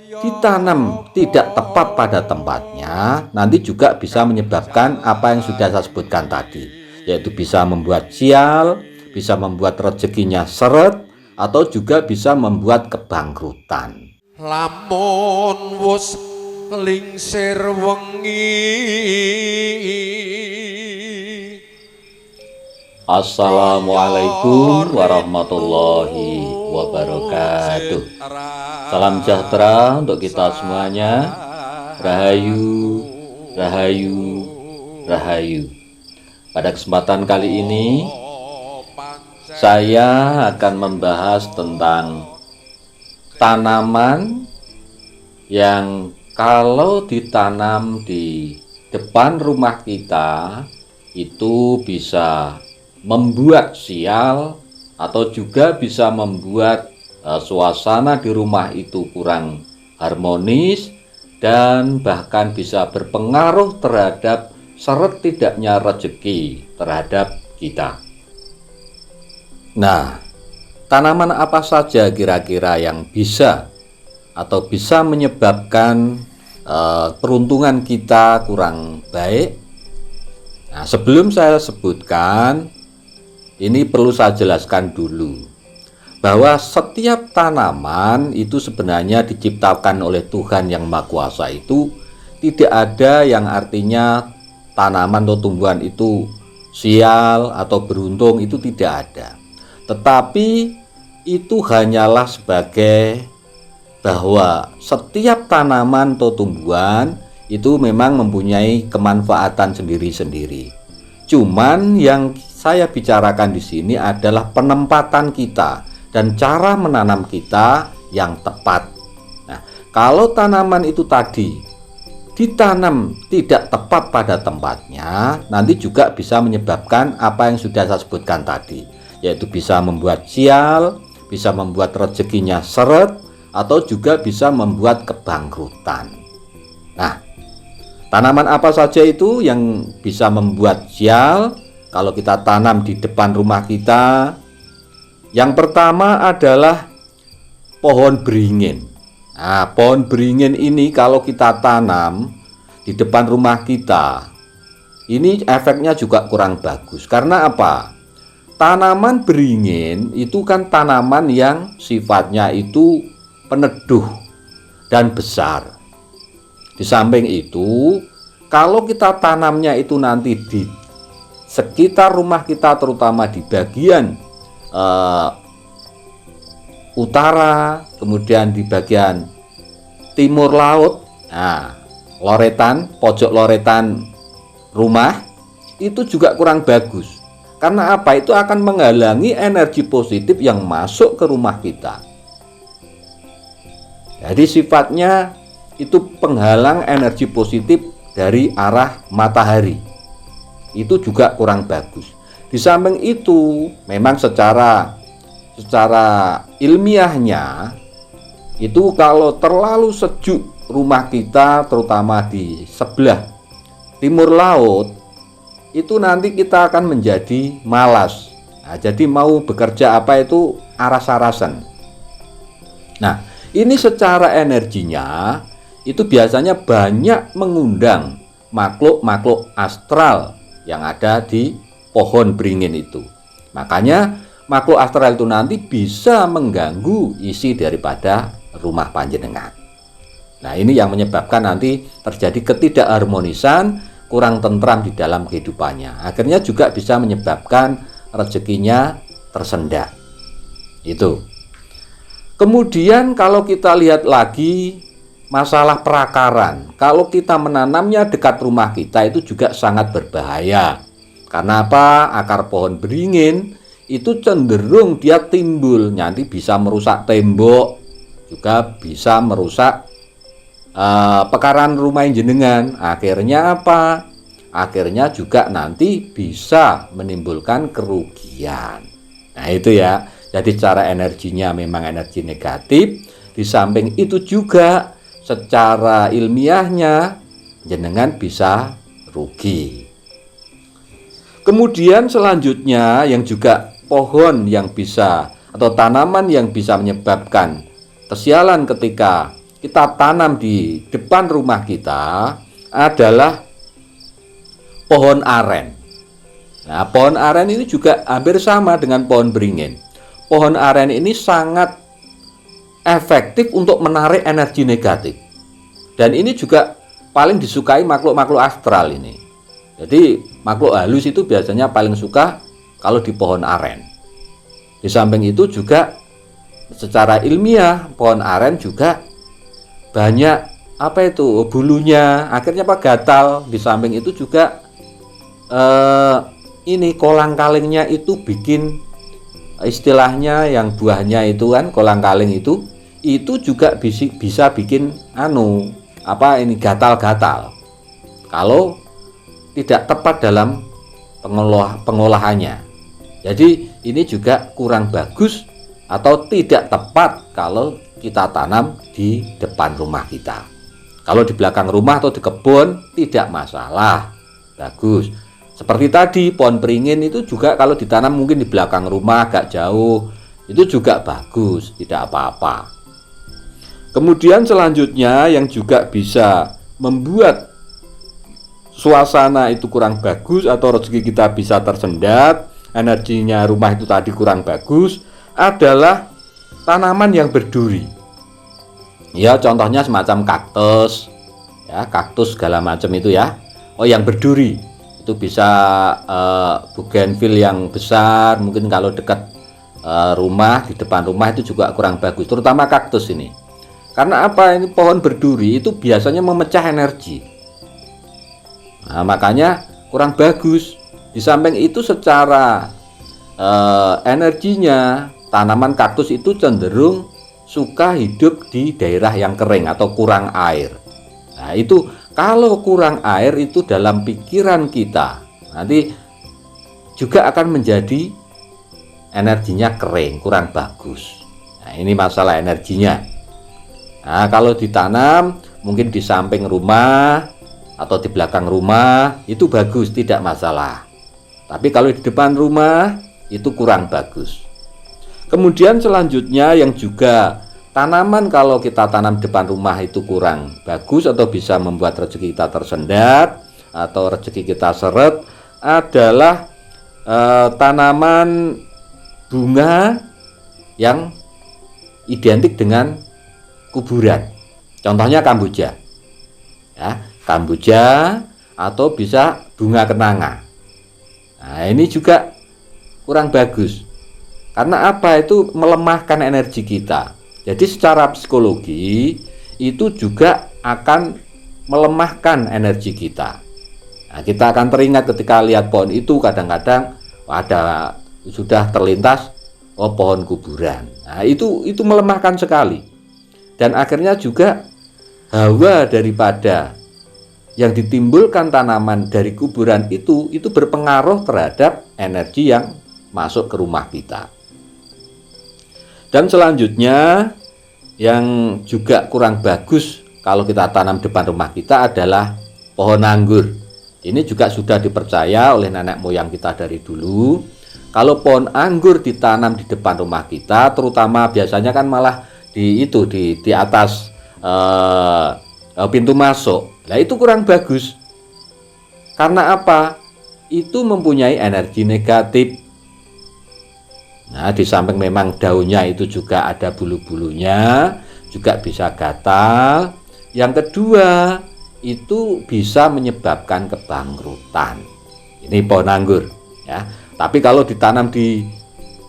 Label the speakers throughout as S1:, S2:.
S1: ditanam tidak tepat pada tempatnya, nanti juga bisa menyebabkan apa yang sudah saya sebutkan tadi, yaitu bisa membuat sial, bisa membuat rezekinya seret, atau juga bisa membuat kebangkrutan.
S2: Lamun wus lingsir wengi.
S1: Assalamualaikum warahmatullahi wabarakatuh. Salam sejahtera untuk kita semuanya. Rahayu, rahayu, rahayu. Pada kesempatan kali ini saya akan membahas tentang tanaman yang kalau ditanam di depan rumah kita itu bisa membuat sial atau juga bisa membuat suasana di rumah itu kurang harmonis dan bahkan bisa berpengaruh terhadap seret tidaknya rezeki terhadap kita. Nah, tanaman apa saja kira-kira yang bisa atau bisa menyebabkan peruntungan kita kurang baik? Nah, sebelum saya sebutkan, ini perlu saya jelaskan dulu bahwa setiap tanaman itu sebenarnya diciptakan oleh Tuhan yang Maha Kuasa. Itu tidak ada yang artinya tanaman atau tumbuhan itu sial atau beruntung, itu tidak ada. Tetapi itu hanyalah sebagai bahwa setiap tanaman atau tumbuhan itu memang mempunyai kemanfaatan sendiri-sendiri. Cuman yang saya bicarakan di sini adalah penempatan kita dan cara menanam kita yang tepat. Nah, kalau tanaman itu tadi ditanam tidak tepat pada tempatnya, nanti juga bisa menyebabkan apa yang sudah saya sebutkan tadi, yaitu bisa membuat sial, bisa membuat rezekinya seret, atau juga bisa membuat kebangkrutan. Nah, tanaman apa saja itu yang bisa membuat sial kalau kita tanam di depan rumah kita? Yang pertama adalah pohon beringin. Nah, pohon beringin ini kalau kita tanam di depan rumah kita, ini efeknya juga kurang bagus. Karena apa? Tanaman beringin itu kan tanaman yang sifatnya itu peneduh dan besar. Di samping itu, kalau kita tanamnya itu nanti di sekitar rumah kita, terutama di bagian utara, kemudian di bagian timur laut, nah, loretan, pojok loretan rumah, itu juga kurang bagus. Karena apa? Itu akan menghalangi energi positif yang masuk ke rumah kita. Jadi sifatnya itu penghalang energi positif dari arah matahari. Itu juga kurang bagus. Di samping itu, memang secara ilmiahnya itu kalau terlalu sejuk rumah kita, terutama di sebelah timur laut, itu nanti kita akan menjadi malas. Nah, jadi mau bekerja apa itu aras-arasan. Nah, ini secara energinya itu biasanya banyak mengundang makhluk-makhluk astral yang ada di pohon beringin itu. Makanya makhluk astral itu nanti bisa mengganggu isi daripada rumah panjenengan. Nah, ini yang menyebabkan nanti terjadi ketidakharmonisan, kurang tentram di dalam kehidupannya. Akhirnya juga bisa menyebabkan rezekinya tersendat. Itu. Kemudian kalau kita lihat lagi masalah perakaran, kalau kita menanamnya dekat rumah kita itu juga sangat berbahaya. Karena apa? Akar pohon beringin itu cenderung dia timbul, nanti bisa merusak tembok, juga bisa merusak pekaran rumah jenengan. Akhirnya apa? Akhirnya juga nanti bisa menimbulkan kerugian. Nah, itu ya. Jadi cara energinya memang energi negatif. Di samping itu juga secara ilmiahnya jenengan bisa rugi. Kemudian selanjutnya yang juga pohon yang bisa atau tanaman yang bisa menyebabkan kesialan ketika kita tanam di depan rumah kita adalah pohon aren. Nah, pohon aren ini juga hampir sama dengan pohon beringin. Pohon aren ini sangat efektif untuk menarik energi negatif. Dan ini juga paling disukai makhluk-makhluk astral ini. Jadi makhluk halus itu biasanya paling suka kalau di pohon aren. Di samping itu juga secara ilmiah pohon aren juga banyak bulunya, akhirnya gatal. Di samping itu juga ini kolang-kalingnya itu bikin, istilahnya yang buahnya itu kan kolang-kaling itu juga bisa bikin gatal-gatal kalau tidak tepat dalam pengolahannya. Jadi ini juga kurang bagus atau tidak tepat kalau kita tanam di depan rumah kita. Kalau di belakang rumah atau di kebun tidak masalah, bagus. Seperti tadi pohon beringin itu juga kalau ditanam mungkin di belakang rumah agak jauh, itu juga bagus, tidak apa-apa. Kemudian selanjutnya yang juga bisa membuat suasana itu kurang bagus atau rezeki kita bisa tersendat, energinya rumah itu tadi kurang bagus, adalah tanaman yang berduri. Ya, contohnya semacam kaktus, ya, kaktus segala macam itu ya. Oh, yang berduri itu bisa bougainville yang besar, mungkin kalau dekat rumah, di depan rumah itu juga kurang bagus, terutama kaktus ini. Karena apa? Ini pohon berduri itu biasanya memecah energi. Nah, makanya kurang bagus. Di samping itu secara energinya, tanaman kaktus itu cenderung suka hidup di daerah yang kering atau kurang air. Nah, itu kalau kurang air itu dalam pikiran kita nanti juga akan menjadi energinya kering, kurang bagus. Nah, ini masalah energinya. Nah, kalau ditanam mungkin di samping rumah atau di belakang rumah itu bagus, tidak masalah. Tapi kalau di depan rumah itu kurang bagus. Kemudian selanjutnya yang juga tanaman kalau kita tanam depan rumah itu kurang bagus atau bisa membuat rezeki kita tersendat atau rezeki kita seret adalah tanaman bunga yang identik dengan kuburan. Contohnya kamboja. Ya, kamboja atau bisa bunga kenanga. Nah, ini juga kurang bagus. Karena apa? Itu melemahkan energi kita. Jadi secara psikologi itu juga akan melemahkan energi kita. Nah, kita akan teringat ketika lihat pohon itu kadang-kadang ada sudah terlintas pohon kuburan. Nah, itu melemahkan sekali. Dan akhirnya juga hawa daripada yang ditimbulkan tanaman dari kuburan itu berpengaruh terhadap energi yang masuk ke rumah kita. Dan selanjutnya yang juga kurang bagus kalau kita tanam depan rumah kita adalah pohon anggur. Ini juga sudah dipercaya oleh nenek moyang kita dari dulu. Kalau pohon anggur ditanam di depan rumah kita, terutama biasanya kan malah di atas pintu masuk. Nah, itu kurang bagus. Karena apa? Itu mempunyai energi negatif. Nah, di samping memang daunnya itu juga ada bulu-bulunya, juga bisa gatal. Yang kedua, itu bisa menyebabkan kebangkrutan. Ini pohon anggur, ya. Tapi kalau ditanam di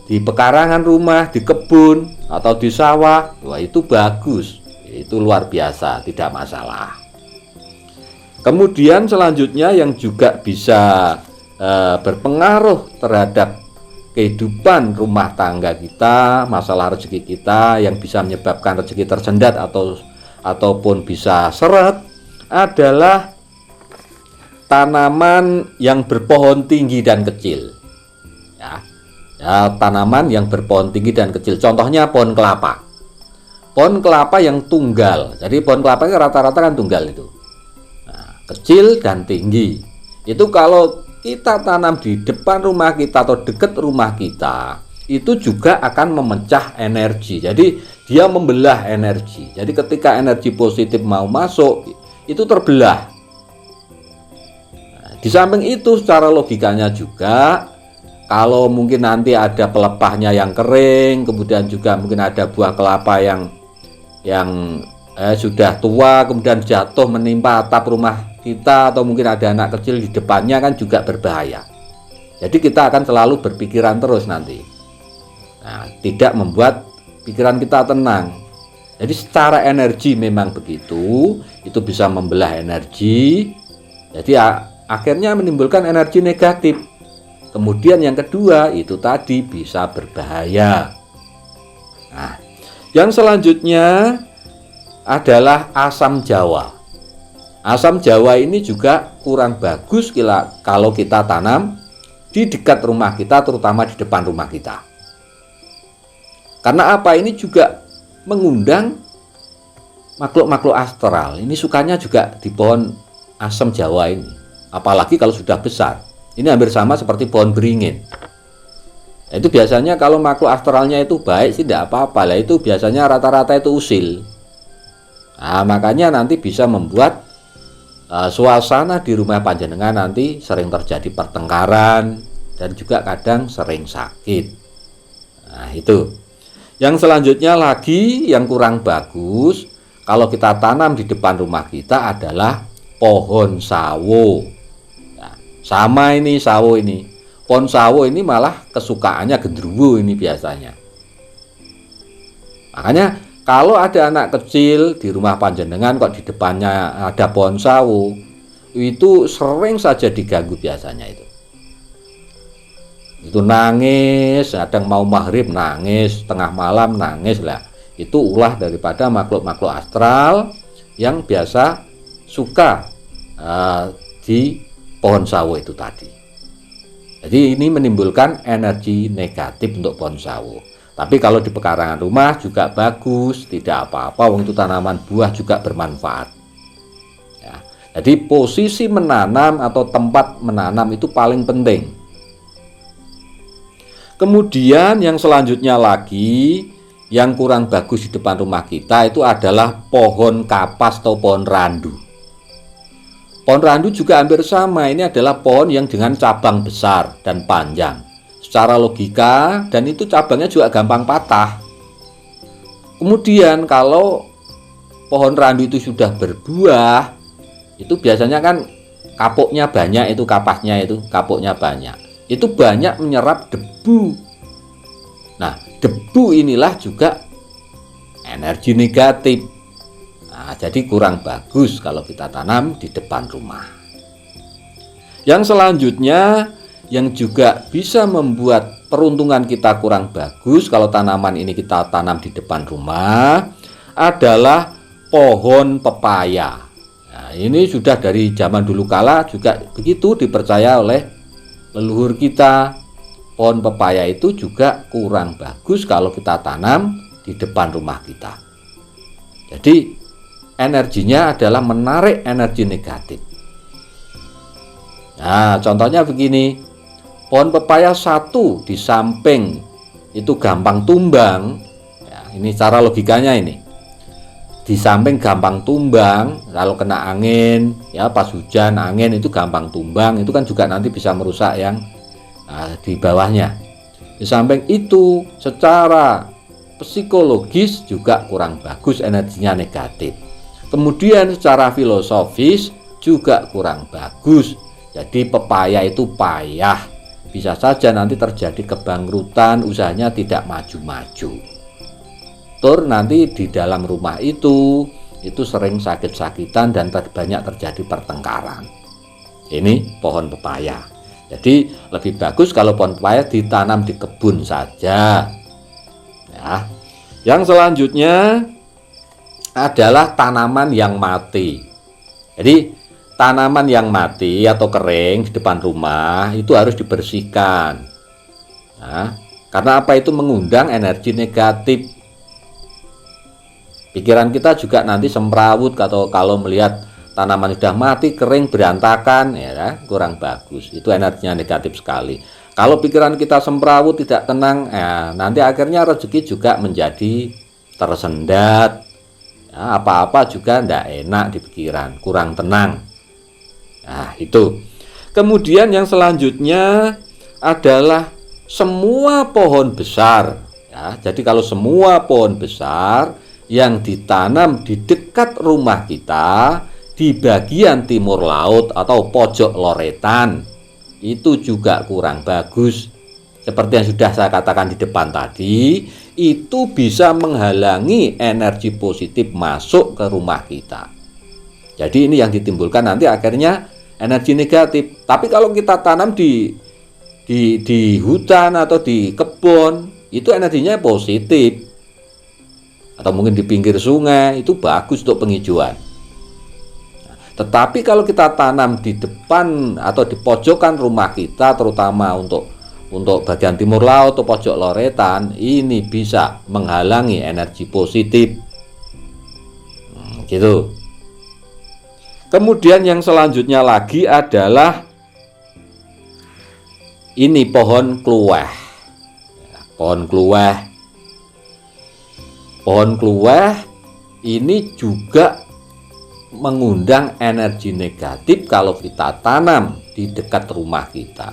S1: pekarangan rumah, di kebun atau di sawah, wah itu bagus. Itu luar biasa, tidak masalah. Kemudian selanjutnya yang juga bisa berpengaruh terhadap kehidupan rumah tangga kita, masalah rezeki kita yang bisa menyebabkan rezeki tersendat ataupun bisa seret adalah tanaman yang berpohon tinggi dan kecil. Ya, tanaman yang berpohon tinggi dan kecil. Contohnya pohon kelapa. Pohon kelapa yang tunggal. Jadi pohon kelapa rata-rata kan tunggal itu. Nah, kecil dan tinggi. Itu kalau kita tanam di depan rumah kita atau dekat rumah kita, itu juga akan memecah energi. Jadi dia membelah energi. Jadi ketika energi positif mau masuk, itu terbelah. Nah, di samping itu secara logikanya juga, kalau mungkin nanti ada pelepahnya yang kering, kemudian juga mungkin ada buah kelapa yang sudah tua, kemudian jatuh menimpa atap rumah kita, atau mungkin ada anak kecil di depannya, kan juga berbahaya. Jadi kita akan selalu berpikiran terus nanti. Nah, tidak membuat pikiran kita tenang. Jadi secara energi memang begitu, itu bisa membelah energi. Jadi akhirnya menimbulkan energi negatif. Kemudian yang kedua itu tadi bisa berbahaya. Nah, yang selanjutnya adalah asam jawa. Asam jawa ini juga kurang bagus kalau kita tanam di dekat rumah kita, terutama di depan rumah kita. Karena apa? Ini juga mengundang makhluk-makhluk astral. Ini sukanya juga di pohon asam jawa ini. Apalagi kalau sudah besar. Ini hampir sama seperti pohon beringin. Itu biasanya kalau makhluk astralnya itu baik sih tidak apa-apa. Lah itu biasanya rata-rata itu usil. Nah, makanya nanti bisa membuat suasana di rumah panjenengan nanti sering terjadi pertengkaran dan juga kadang sering sakit. Nah, itu. Yang selanjutnya lagi yang kurang bagus kalau kita tanam di depan rumah kita adalah pohon sawo. Nah, sama ini sawo ini. Pohon sawo ini malah kesukaannya gendruwo ini biasanya. Makanya kalau ada anak kecil di rumah panjenengan kok di depannya ada pohon sawo, itu sering saja diganggu biasanya itu. Itu nangis, kadang mau maghrib nangis, tengah malam nangis lah. Itu ulah daripada makhluk-makhluk astral yang biasa suka di pohon sawo itu tadi. Jadi ini menimbulkan energi negatif untuk pohon sawo. Tapi kalau di pekarangan rumah juga bagus, tidak apa-apa, wong itu tanaman buah juga bermanfaat. Ya, jadi posisi menanam atau tempat menanam itu paling penting. Kemudian yang selanjutnya lagi yang kurang bagus di depan rumah kita itu adalah pohon kapas atau pohon randu. Pohon randu juga hampir sama, ini adalah pohon yang dengan cabang besar dan panjang. Secara logika, dan itu cabangnya juga gampang patah. Kemudian kalau pohon randu itu sudah berbuah, itu biasanya kan kapuknya banyak, itu kapasnya itu kapuknya banyak. Itu banyak menyerap debu. Nah, debu inilah juga energi negatif. Nah, jadi kurang bagus kalau kita tanam di depan rumah. Yang selanjutnya yang juga bisa membuat peruntungan kita kurang bagus kalau tanaman ini kita tanam di depan rumah adalah pohon pepaya. Nah, ini sudah dari zaman dulu kala juga begitu dipercaya oleh leluhur kita. Pohon pepaya itu juga kurang bagus kalau kita tanam di depan rumah kita. Jadi energinya adalah menarik energi negatif. Nah, contohnya begini. Pohon pepaya satu di samping itu gampang tumbang. Ya, ini cara logikanya ini. Di samping gampang tumbang, kalau kena angin, ya pas hujan angin itu gampang tumbang, itu kan juga nanti bisa merusak yang di bawahnya. Di samping itu secara psikologis juga kurang bagus, energinya negatif. Kemudian secara filosofis juga kurang bagus. Jadi pepaya itu payah. Bisa saja nanti terjadi kebangkrutan, usahanya tidak maju-maju. Nanti di dalam rumah itu sering sakit-sakitan dan banyak terjadi pertengkaran. Ini pohon pepaya. Jadi lebih bagus kalau pohon pepaya ditanam di kebun saja. Ya. Yang selanjutnya adalah tanaman yang mati. Jadi tanaman yang mati atau kering di depan rumah itu harus dibersihkan. Nah, karena apa? Itu mengundang energi negatif. Pikiran kita juga nanti semrawut atau kalau melihat tanaman sudah mati, kering, berantakan, ya kurang bagus. Itu energinya negatif sekali. Kalau pikiran kita semrawut, tidak tenang, nanti akhirnya rezeki juga menjadi tersendat. Ya, apa-apa juga tidak enak di pikiran, kurang tenang. Nah, itu. Kemudian yang selanjutnya adalah semua pohon besar. Ya, jadi kalau semua pohon besar yang ditanam di dekat rumah kita, di bagian timur laut atau pojok loretan, itu juga kurang bagus. Seperti yang sudah saya katakan di depan tadi, itu bisa menghalangi energi positif masuk ke rumah kita. Jadi ini yang ditimbulkan nanti akhirnya energi negatif. Tapi kalau kita tanam di hutan atau di kebun, itu energinya positif. Atau mungkin di pinggir sungai, itu bagus untuk penghijauan. Tetapi kalau kita tanam di depan atau di pojokan rumah kita, terutama untuk bagian timur laut atau pojok loretan, ini bisa menghalangi energi positif. Gitu. Kemudian yang selanjutnya lagi adalah ini pohon kluweh. Pohon kluweh. Pohon kluweh ini juga mengundang energi negatif kalau kita tanam di dekat rumah kita.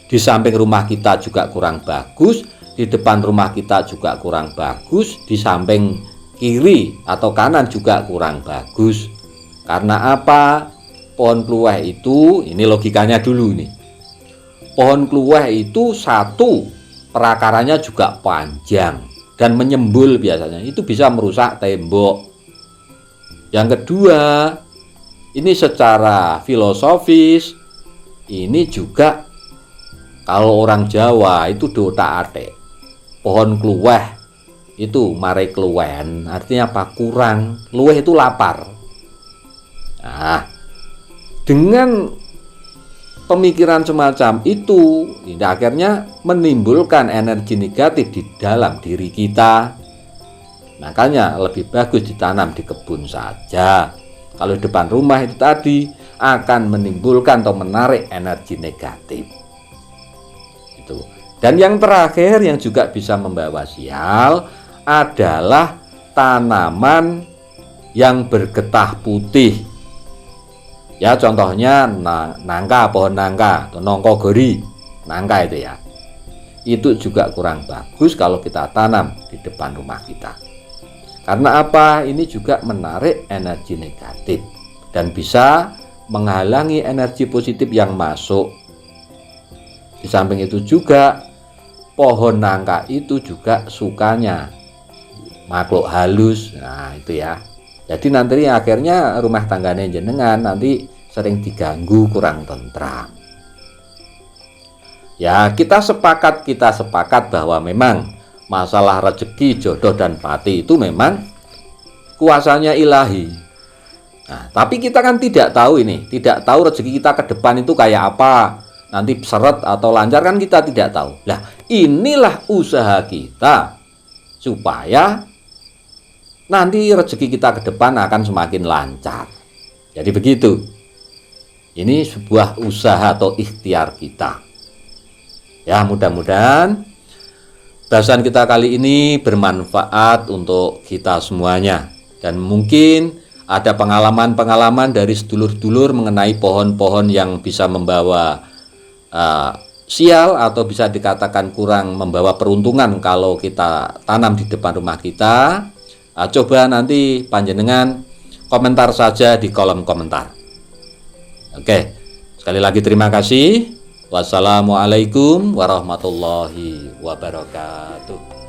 S1: Di samping rumah kita juga kurang bagus, di depan rumah kita juga kurang bagus, di samping kiri atau kanan juga kurang bagus. Karena apa? Pohon kluweh itu, ini logikanya dulu nih. Pohon kluweh itu satu, perakarannya juga panjang dan menyembul biasanya. Itu bisa merusak tembok. Yang kedua, ini secara filosofis, ini juga kalau orang Jawa itu dotak-atik. Pohon kluweh itu mare kluwen, artinya apa? Kurang. Luweh itu lapar. Nah, dengan pemikiran semacam itu, ini akhirnya menimbulkan energi negatif di dalam diri kita. Makanya lebih bagus ditanam di kebun saja. Kalau di depan rumah itu tadi akan menimbulkan atau menarik energi negatif. Itu. Dan yang terakhir yang juga bisa membawa sial adalah tanaman yang bergetah putih. Ya, contohnya nangka, pohon nangka atau nongkogori, nangka itu ya. Itu juga kurang bagus kalau kita tanam di depan rumah kita. Karena apa? Ini juga menarik energi negatif dan bisa menghalangi energi positif yang masuk. Di samping itu juga pohon nangka itu juga sukanya makhluk halus. Nah, itu ya. Jadi nanti akhirnya rumah tangganya jenengan nanti sering diganggu, kurang tentram. Ya, kita sepakat bahwa memang masalah rezeki, jodoh, dan mati itu memang kuasanya ilahi. Nah, tapi kita kan tidak tahu ini, tidak tahu rezeki kita ke depan itu kayak apa, nanti seret atau lancar kan kita tidak tahu. Nah, inilah usaha kita supaya nanti rezeki kita ke depan akan semakin lancar. Jadi begitu. Ini sebuah usaha atau ikhtiar kita. Ya, mudah-mudahan bahasan kita kali ini bermanfaat untuk kita semuanya. Dan mungkin ada pengalaman-pengalaman dari sedulur-dulur mengenai pohon-pohon yang bisa membawa sial atau bisa dikatakan kurang membawa peruntungan kalau kita tanam di depan rumah kita. Coba nanti panjenengan komentar saja di kolom komentar. Oke, sekali lagi terima kasih. Wassalamualaikum warahmatullahi wabarakatuh.